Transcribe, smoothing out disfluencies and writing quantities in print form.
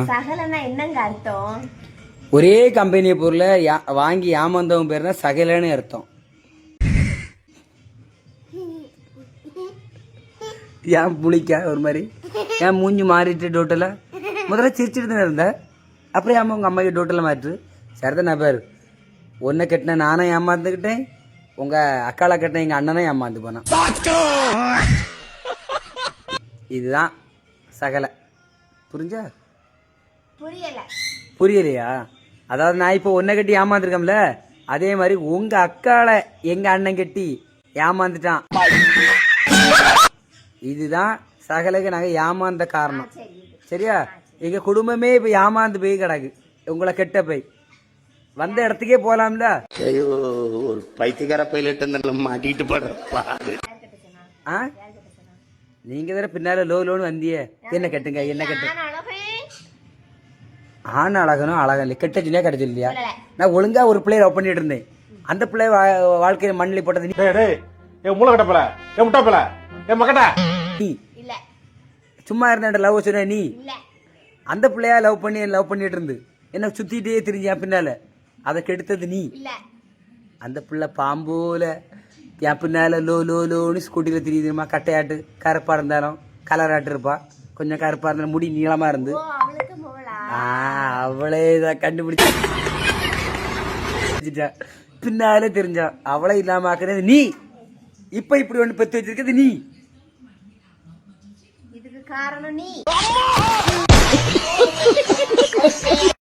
சகலனா என்னங்க அர்த்தம்? ஒரே கம்பெனி பொருளை வாங்கி ஏமாந்தவன் பேர் தான் சகலன்னு அர்த்தம். ஏன் புளிக்க ஒரு மாதிரி ஏன் மூஞ்சி மாறிட்டு டோட்டலா முதல்ல சிரிச்சிட்டு தானே இருந்த, அப்புறம் ஏமா உங்க அம்மாக்கு டோட்டலா மாறிட்டு சரிதான். நான் பேர் ஒன்றை கட்டின நானும் ஏமாந்துக்கிட்டேன், உங்க அக்காளை கட்டின எங்க அண்ணனும் ஏமாந்து போனான். இதுதான் சகலை. புரிஞ்சா? புரியலையா? அதாவது நான் இப்போ ஒன்றை கட்டி ஏமாந்துருக்கோம்ல, அதே மாதிரி உங்க அக்காளை எங்க அண்ணன் கட்டி ஏமாந்துட்டான். இதுதான் சகலுக்கு நாங்கள் ஏமாந்த காரணம். சரியா? எங்க குடும்பமே இப்போ ஏமாந்து போய் கிடக்கு. உங்களை கெட்ட போய் வந்த இடத்துக்கே போலாம்ல. ஐயோ, ஒரு பைத்தியக்கார பையிலிட்டு மாட்டிட்டு போடுறப்பா. நீங்க தானே பின்னால லோன்னு வந்தியே, என்ன கட்டுங்க என்ன கட்டு. ஆண் அழகனும் அழகா இல்லை, கெட்ட சொல்லியா கிடைச்சது இல்லையா? நான் ஒழுங்கா ஒரு பிள்ளைய லவ் பண்ணிட்டு இருந்தேன், அந்த பிள்ளை வாழ்க்கையில மண்ணில் போட்டது நீ. சும்மா இருந்த லவ் சொன்ன நீ. அந்த பிள்ளையா லவ் பண்ணிட்டு இருந்து என்ன சுத்திட்டே தெரிஞ்ச பின்னால, அதை கெடுத்தது நீ. அந்த பிள்ளை பாம்போல என் பின்னால லோன்னு ஸ்கூட்டியில தெரியுதுமா, கட்டையாட்டு கருப்பா இருந்தாலும் கலராட்டு இருப்பா, கொஞ்சம் கருப்பா இருந்தாலும் முடி நீளமா இருந்து. அவளே இதை கண்டுபிடிச்சா பின்னாலே தெரிஞ்சா. அவளை இல்லாம ஆக்குறது நீ. இப்ப இப்படி ஒண்ணு பெத்து வச்சிருக்கிறது நீ. இதுக்கு காரணம் நீ.